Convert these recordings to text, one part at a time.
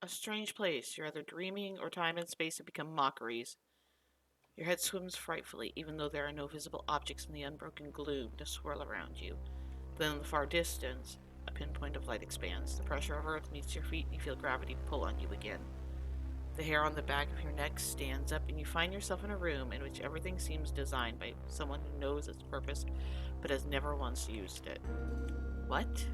A strange place. You're either dreaming or time and space have become mockeries. Your head swims frightfully, even though there are no visible objects in the unbroken gloom to swirl around you. Then in the far distance, a pinpoint of light expands. The pressure of Earth meets your feet and you feel gravity pull on you again. The hair on the back of your neck stands up and you find yourself in a room in which everything seems designed by someone who knows its purpose but has never once used it. What?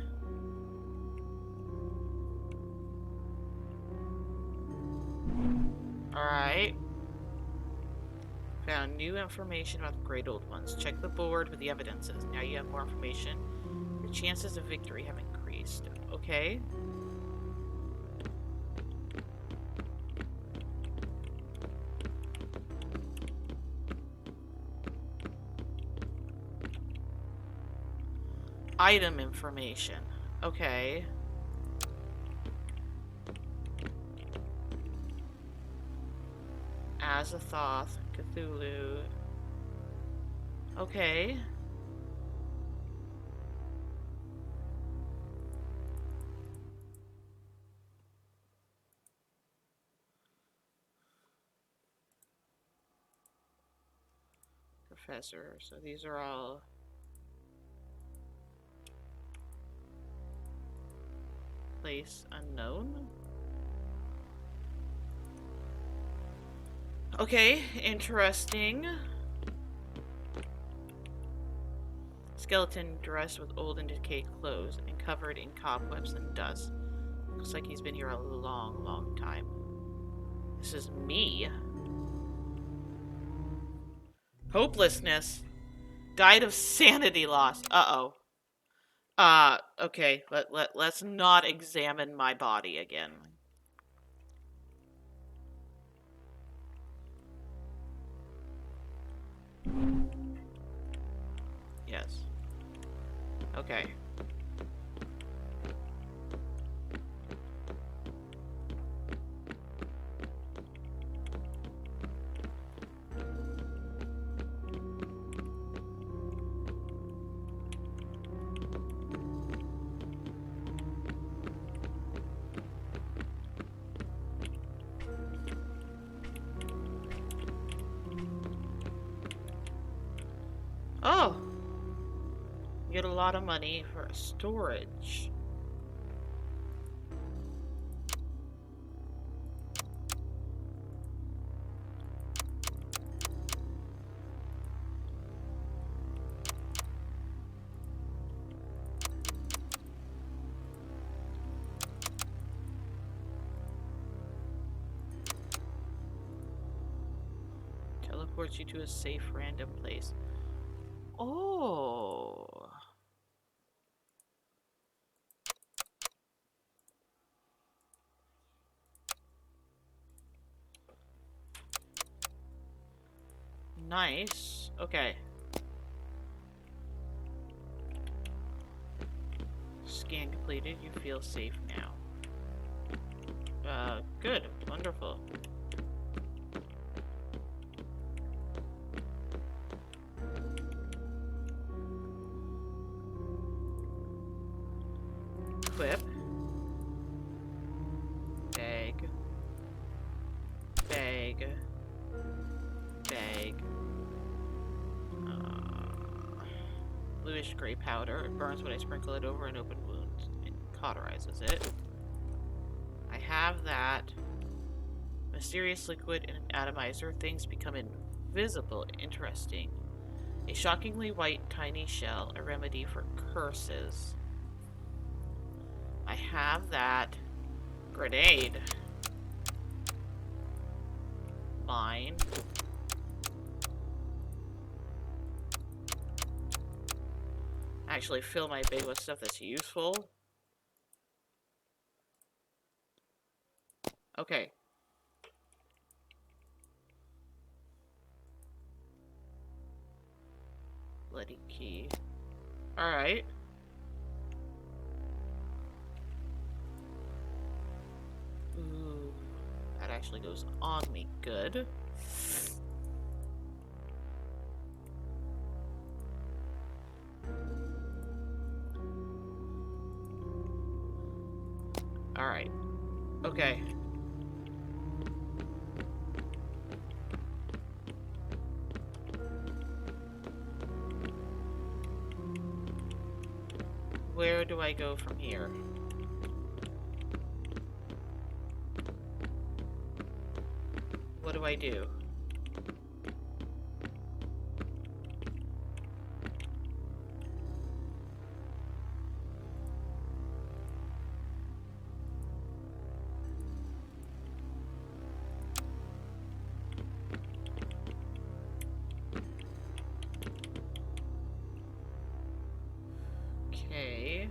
Alright. Found new information about the Great Old Ones. Check the board with the evidences. Now you have more information. Your chances of victory have increased. Okay. Item information. Okay. Azathoth, Cthulhu. Okay. Professor. So these are all place unknown. Okay, interesting. Skeleton dressed with old and decayed clothes and covered in cobwebs and dust. Looks like he's been here a long, long time. This is me. Hopelessness. Died of sanity loss. Uh-oh. Okay. Let's not examine my body again. Yes. Okay. Oh! You get a lot of money for storage. Teleports you to a safe random place. Oh. Nice. Okay. Scan completed. You feel safe now. Good. Wonderful. Equip. Bag. Bag. Bag. Bluish gray powder. It burns when I sprinkle it over an open wound and cauterizes it. I have that. Mysterious liquid and an atomizer. Things become invisible. Interesting. A shockingly white tiny shell. A remedy for curses. I have that. Grenade. Mine. Actually fill my bag with stuff that's useful. Okay. Bloody key. Alright. Ooh. That actually goes on me. Good. Alright. Okay. Where do I go from here? What do I do? Okay.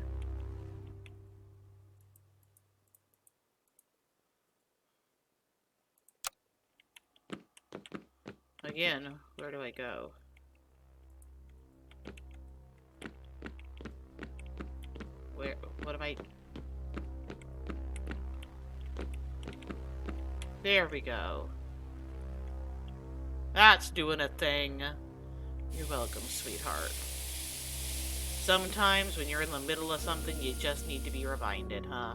Again, where do I go? Where, what am I... There we go. That's doing a thing. You're welcome, sweetheart. Sometimes when you're in the middle of something, you just need to be reminded, huh?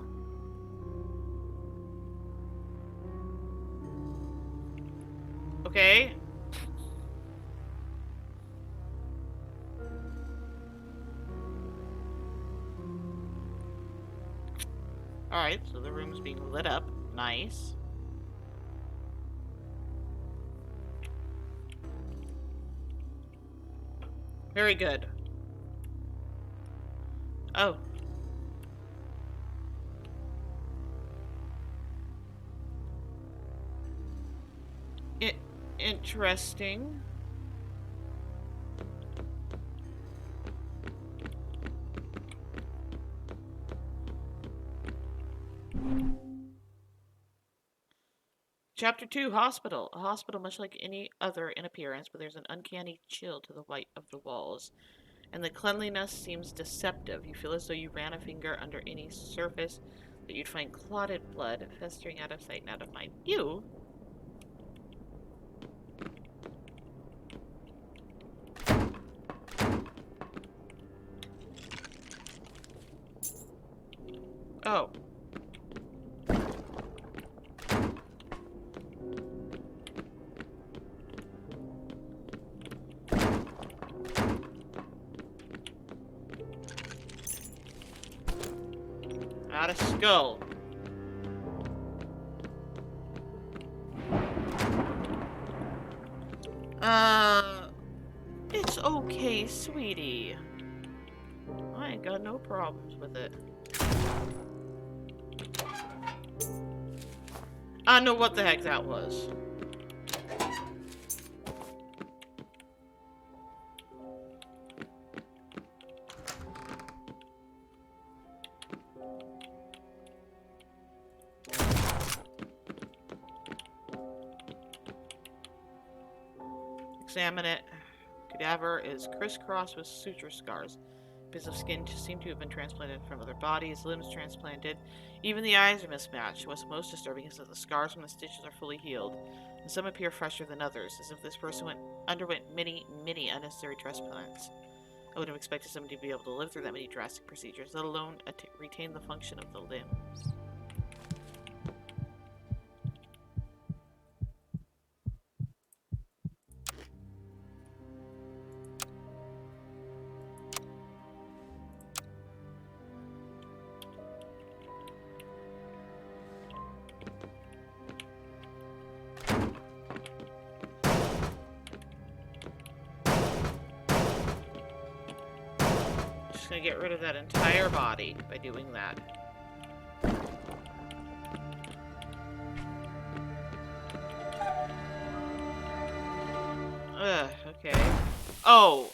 Okay. Alright, so the room's being lit up. Nice. Very good. Oh. Interesting. Chapter 2, Hospital. A hospital much like any other in appearance, but there's an uncanny chill to the white of the walls. And the cleanliness seems deceptive. You feel as though you ran a finger under any surface that you'd find clotted blood festering out of sight and out of mind. Ew. Oh. Not a skull. It's okay, sweetie. I ain't got no problems with it. I know what the heck that was. Examine it. Cadaver is crisscrossed with suture scars. Bits of skin seem to have been transplanted from other bodies, limbs transplanted. Even the eyes are mismatched. What's most disturbing is that the scars from the stitches are fully healed, and some appear fresher than others, as if this person underwent many unnecessary transplants. I would have expected somebody to be able to live through that many drastic procedures, let alone retain the function of the limbs. Gonna get rid of that entire body by doing that. Ugh, okay. Oh!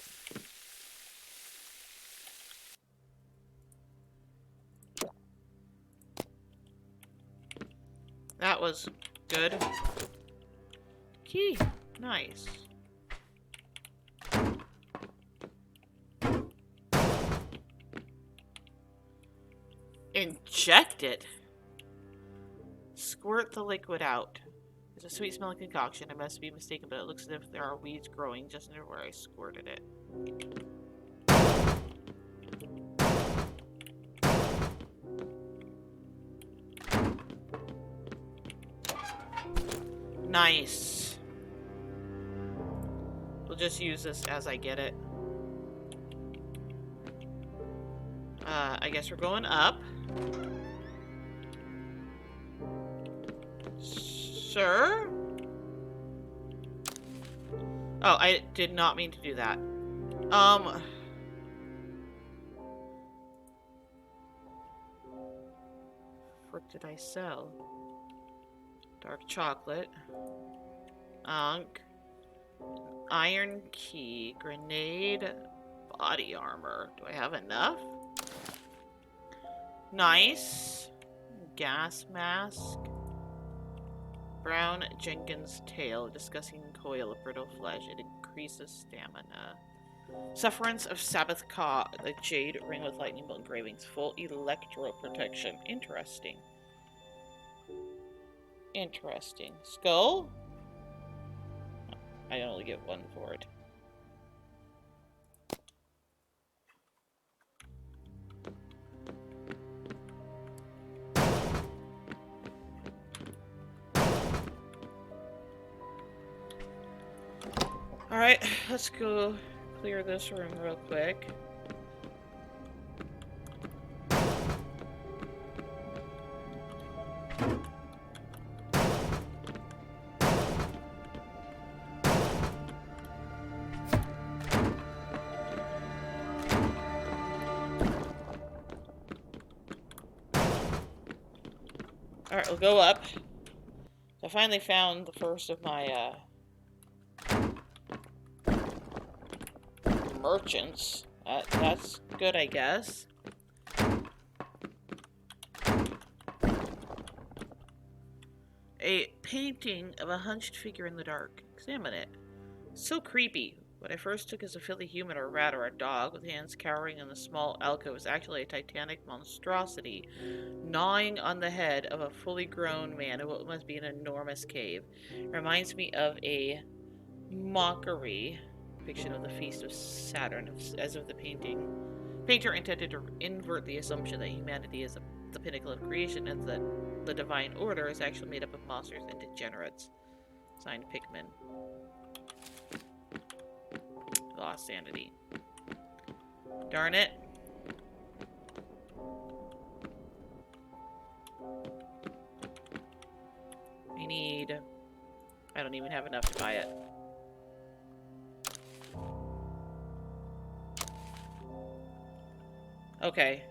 That was good. Key. Nice. Inject it? Squirt the liquid out. It's a sweet smelling concoction. I must be mistaken, but it looks as if there are weeds growing just near where I squirted it. Nice. We'll just use this as I get it. I guess we're going up. Sir? Oh, I did not mean to do that. What did I sell? Dark chocolate. Unk. Iron key. Grenade. Body armor. Do I have enough? Nice. Gas mask. Brown Jenkins tail. Disgusting coil of brittle flesh. It increases stamina. Sufferance of Sabbath Ka. The jade ring with lightning bolt engravings. Full electro protection. Interesting. Interesting. Skull? I only get one for it. Alright, let's go clear this room real quick. Alright, we'll go up. I finally found the first of my, merchants. That's good, I guess. A painting of a hunched figure in the dark. Examine it. So creepy. What I first took as a filthy human or a rat or a dog with hands cowering in the small alcove is actually a titanic monstrosity gnawing on the head of a fully grown man in what must be an enormous cave. It reminds me of a mockery depiction of the feast of Saturn, as of the painter intended to invert the assumption that humanity is the pinnacle of creation and that the divine order is actually made up of monsters and degenerates. Signed, Pikmin. Lost sanity. Darn it. I don't even have enough to buy it. Okay.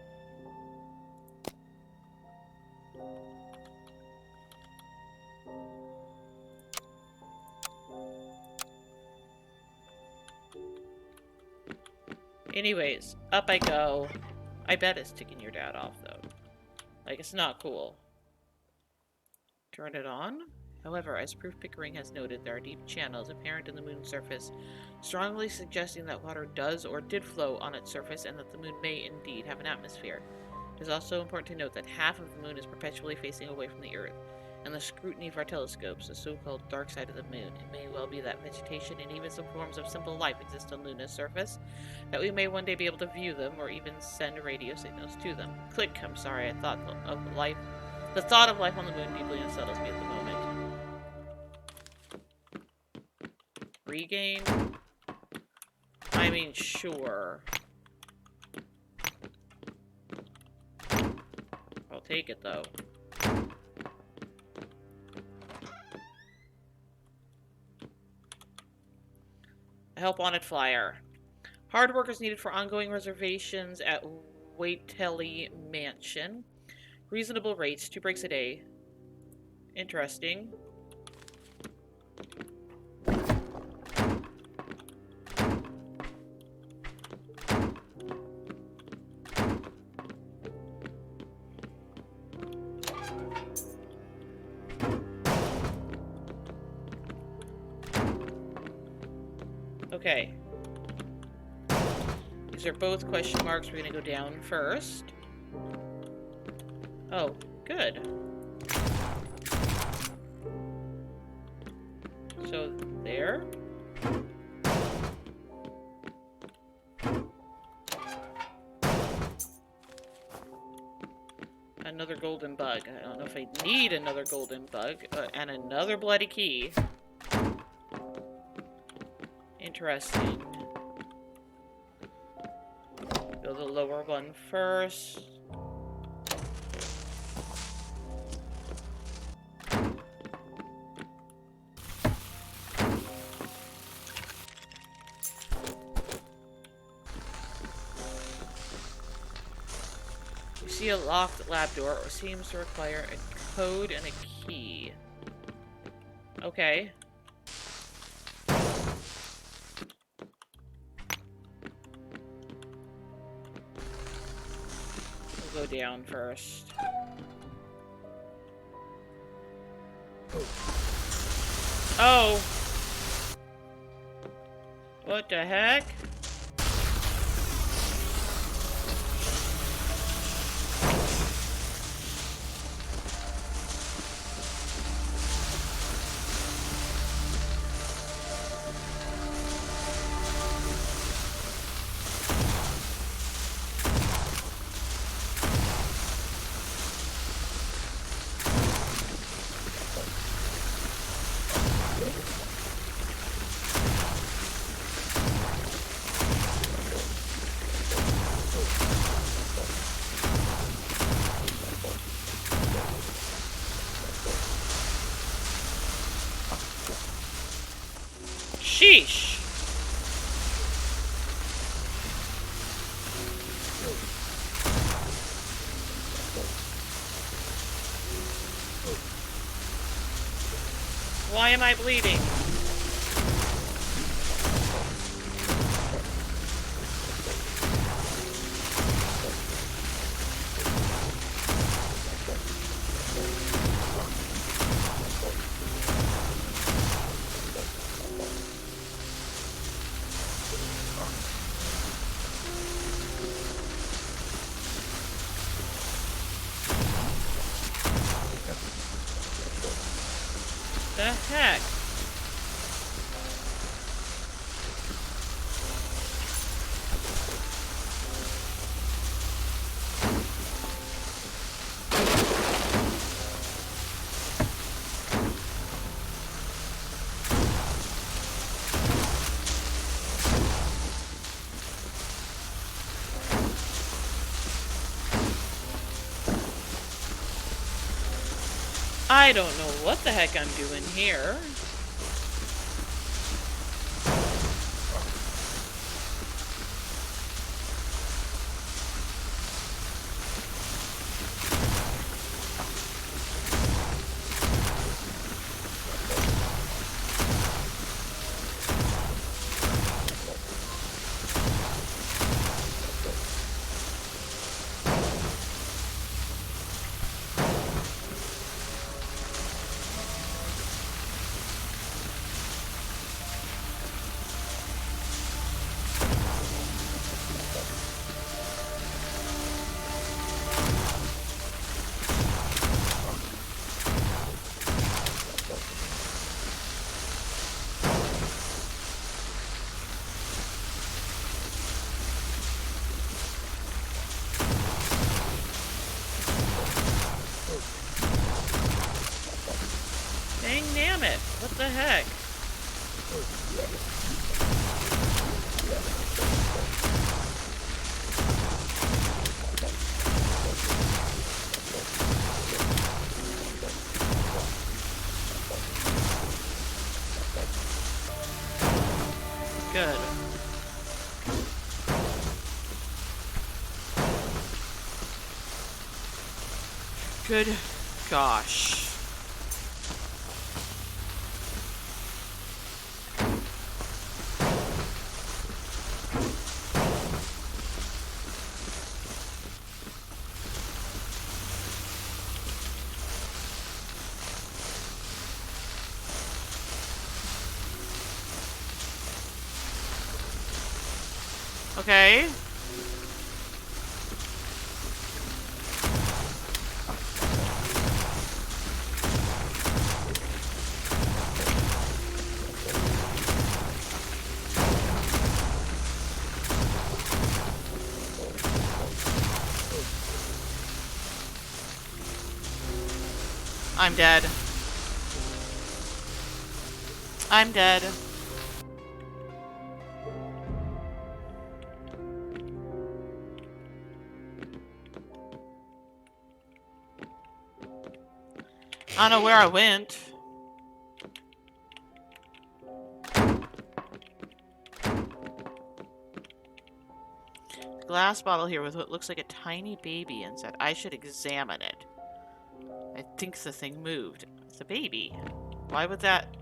Anyways, up I go. I bet it's ticking your dad off, though. Like, it's not cool. Turn it on. However, as Proof Pickering has noted, there are deep channels apparent in the moon's surface, strongly suggesting that water does or did flow on its surface and that the moon may indeed have an atmosphere. It is also important to note that half of the moon is perpetually facing away from the Earth, and the scrutiny of our telescopes, the so-called dark side of the moon. It may well be that vegetation and even some forms of simple life exist on Luna's surface, that we may one day be able to view them or even send radio signals to them. Click, I'm sorry, the thought of life on the moon deeply unsettles me at the moment. Regain? I mean, sure. I'll take it, though. A help wanted flyer. Hard workers needed for ongoing reservations at Waiteley Mansion. Reasonable rates, 2 breaks a day. Interesting. Okay. These are both question marks. We're gonna go down first. Oh, good. So, there. Another another golden bug. I don't know if I need another golden bug. And another bloody key. Interesting. Go the lower one first. You see a locked lab door, or seems to require a code and a key. Okay. We'll go down first. Oh! What the heck? Sheesh! Why am I bleeding? The heck? I don't know what the heck I'm doing here. Dang damn it. What the heck? Good. Good gosh. Okay. I'm dead. I'm dead. I don't know where I went. Glass bottle here with what looks like a tiny baby inside. I should examine it. I think the thing moved. It's a baby. Why would that...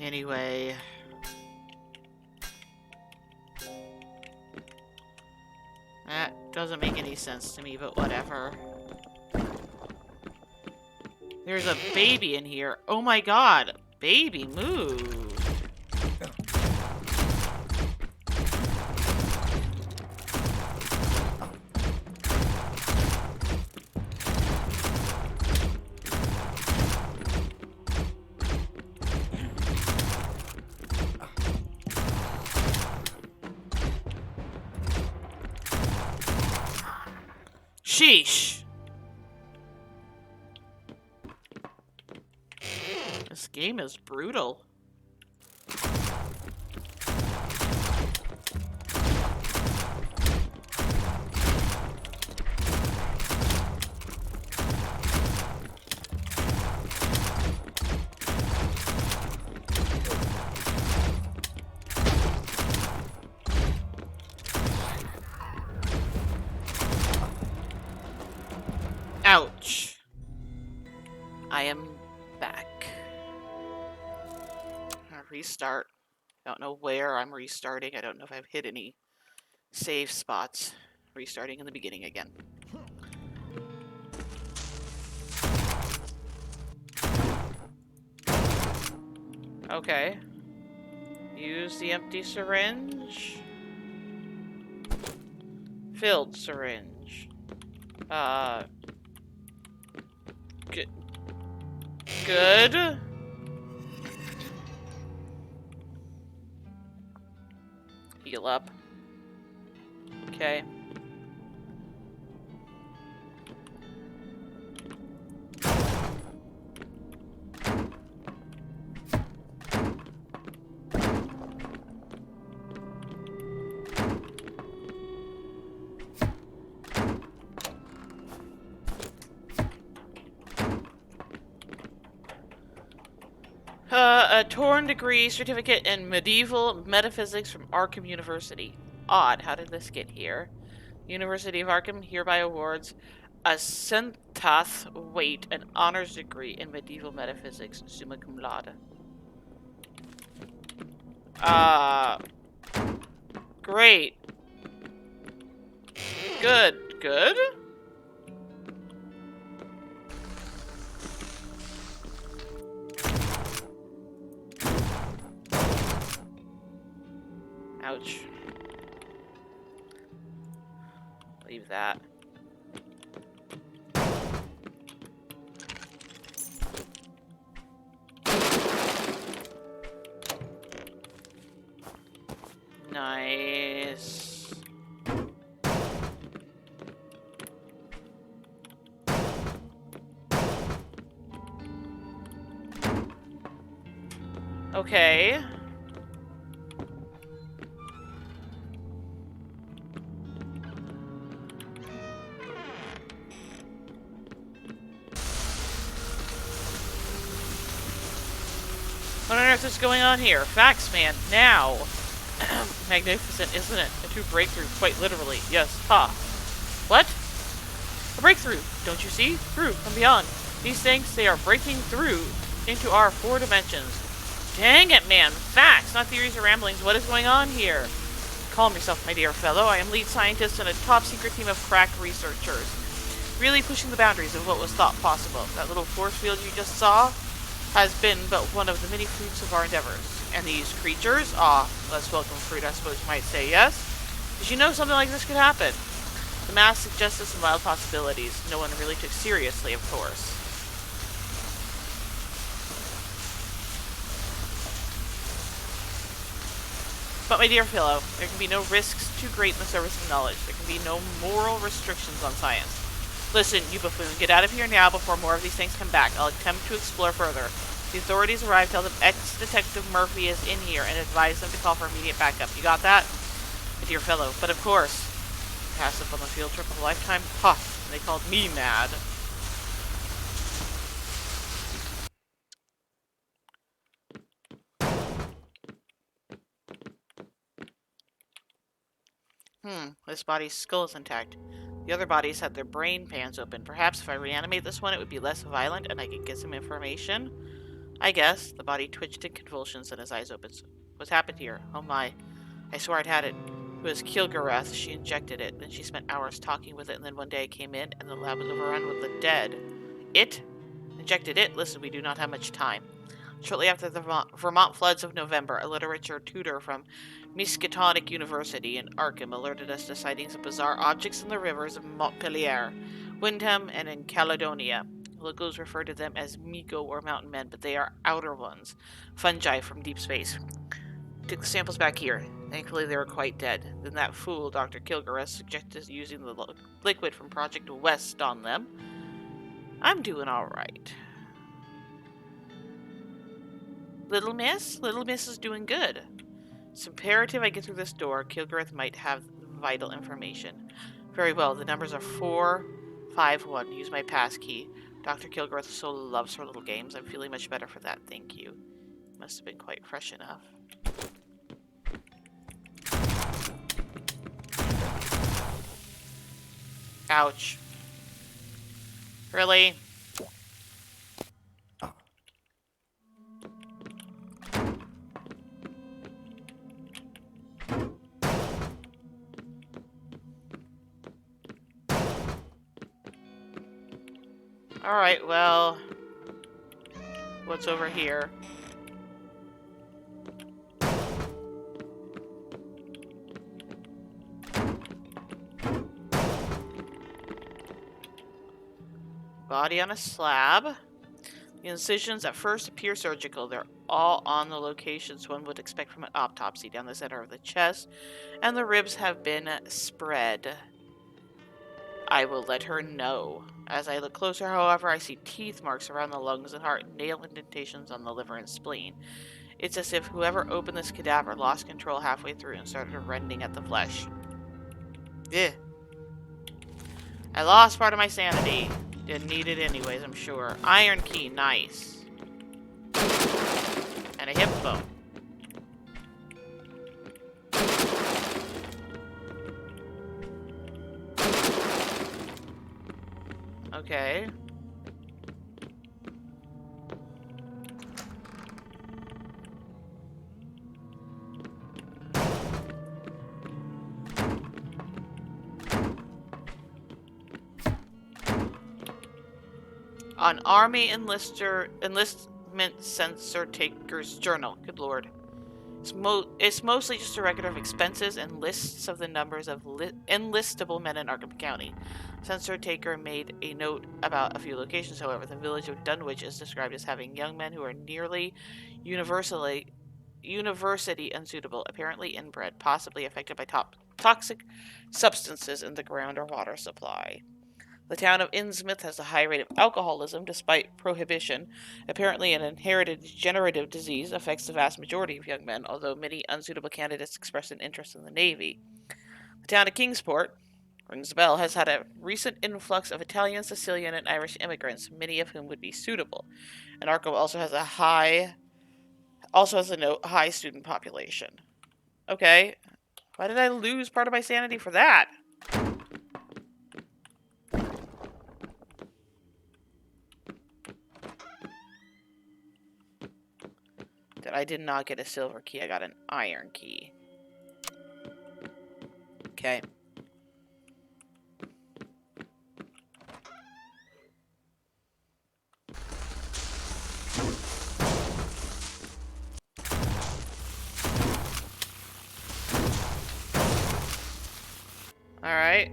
Anyway... That doesn't make any sense to me, but whatever. There's a baby in here. Oh my god! Baby, move! Sheesh! This game is brutal. Ouch. I am back. Restart. Don't know where I'm restarting. I don't know if I've hit any save spots. Restarting in the beginning again. Okay. Use the empty syringe. Filled syringe. Good. Heal up. Okay. A torn degree certificate in medieval metaphysics from Arkham University. Odd, how did this get here? University of Arkham hereby awards a centath weight an honors degree in medieval metaphysics, summa cum laude. Great. Good, good? Ouch. Leave that. Nice. Okay. What on earth is going on here? Facts, man. Now. Magnificent, isn't it? A true breakthrough, quite literally. Yes. Ha. What? A breakthrough. Don't you see? Through, from beyond. These things, they are breaking through into our 4 dimensions. Dang it, man. Facts, not theories or ramblings. What is going on here? Calm yourself, my dear fellow. I am lead scientist in a top-secret team of crack researchers. Really pushing the boundaries of what was thought possible. That little force field you just saw has been but one of the many fruits of our endeavors. And these creatures? Ah, less welcome fruit, I suppose you might say, yes? Did you know something like this could happen? The math suggested some wild possibilities. No one really took seriously, of course. But my dear fellow, there can be no risks too great in the service of knowledge. There can be no moral restrictions on science. Listen, you buffoon, get out of here now before more of these things come back. I'll attempt to explore further. The authorities arrive, tell them ex-detective Murphy is in here, and advise them to call for immediate backup. You got that? My dear fellow, but of course. Passed up on the field trip of a lifetime. Ha! And they called me mad. This body's skull is intact. The other bodies had their brain pans open. Perhaps if I reanimate this one, it would be less violent and I could get some information. I guess. The body twitched in convulsions and his eyes opened. What's happened here? Oh my. I swore I'd had it. It was Kilgareth. She injected it. Then she spent hours talking with it, and then one day I came in and the lab was overrun with the dead. It? Injected it? Listen, we do not have much time. Shortly after the Vermont floods of November, a literature tutor from Miskatonic University in Arkham alerted us to sightings of bizarre objects in the rivers of Montpelier, Windham, and in Caledonia. Locals refer to them as Miko or mountain men, but they are outer ones, fungi from deep space. Took the samples back here. Thankfully, they were quite dead. Then that fool, Dr. Kilgareth, suggested using the liquid from Project West on them. I'm doing all right. Little Miss? Little Miss is doing good. It's imperative I get through this door. Kilgareth might have vital information. Very well, the numbers are 451. Use my pass key. Dr. Kilgareth so loves her little games. I'm feeling much better for that, thank you. Must have been quite fresh enough. Ouch. Really? Alright, well... what's over here? Body on a slab. The incisions at first appear surgical. They're all on the locations one would expect from an autopsy, down the center of the chest, and the ribs have been spread. I will let her know. As I look closer, however, I see teeth marks around the lungs and heart, nail indentations on the liver and spleen. It's as if whoever opened this cadaver lost control halfway through and started rending at the flesh. Ugh. I lost part of my sanity. Didn't need it anyways, I'm sure. Iron key, nice. And a hip bone. Okay. An Army enlistment censor taker's journal. Good lord. It's mostly just a record of expenses and lists of the numbers of enlistable men in Arkham County. Censor taker made a note about a few locations, however. The village of Dunwich is described as having young men who are nearly university unsuitable, apparently inbred, possibly affected by toxic substances in the ground or water supply. The town of Innsmouth has a high rate of alcoholism despite prohibition. Apparently an inherited degenerative disease affects the vast majority of young men, although many unsuitable candidates express an interest in the Navy. The town of Kingsport, rings a bell, has had a recent influx of Italian, Sicilian, and Irish immigrants, many of whom would be suitable. And Arkham also has a high student population. Okay. Why did I lose part of my sanity for that? I did not get a silver key. I got an iron key. Okay. All right.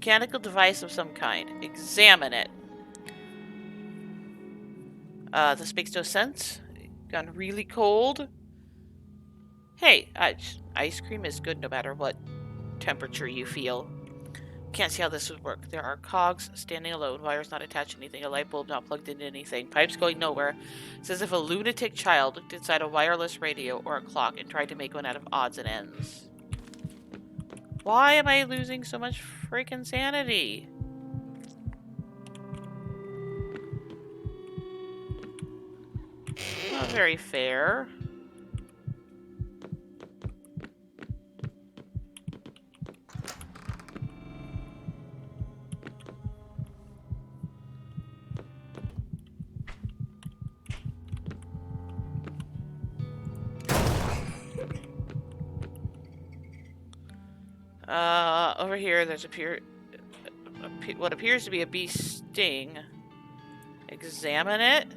Mechanical device of some kind. Examine it. This makes no sense. Gone really cold. Hey, ice cream is good no matter what temperature you feel. Can't see how this would work. There are cogs standing alone, wires not attached to anything, a light bulb not plugged into anything, pipes going nowhere. It's as if a lunatic child looked inside a wireless radio or a clock and tried to make one out of odds and ends. Why am I losing so much freaking sanity? Not very fair. Over here, there's what appears to be a bee sting. Examine it.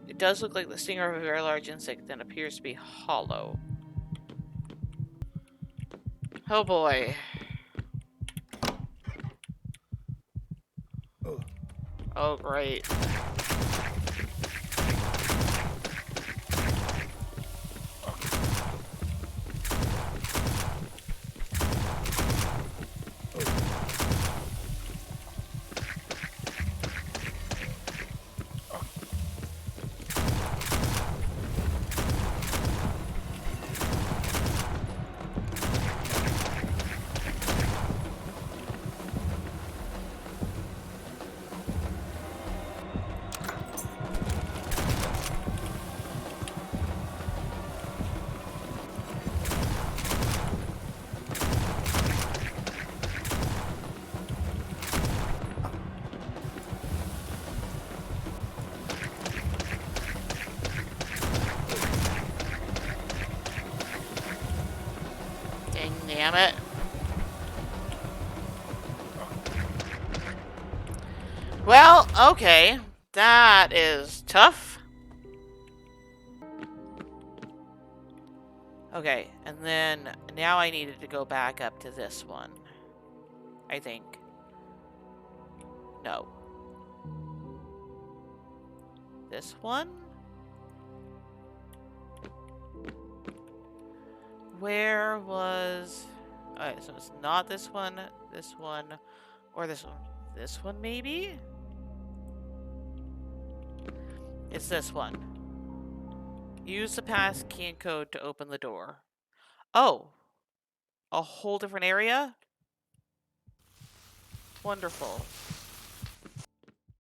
It does look like the stinger of a very large insect, then appears to be hollow. Oh boy. Oh great. Damn it. Well, okay. That is tough. Okay, and then now I needed to go back up to this one. I think. No. This one? Where was... Alright, so it's not this one, or this one. This one, maybe? It's this one. Use the pass key and code to open the door. Oh! A whole different area? Wonderful.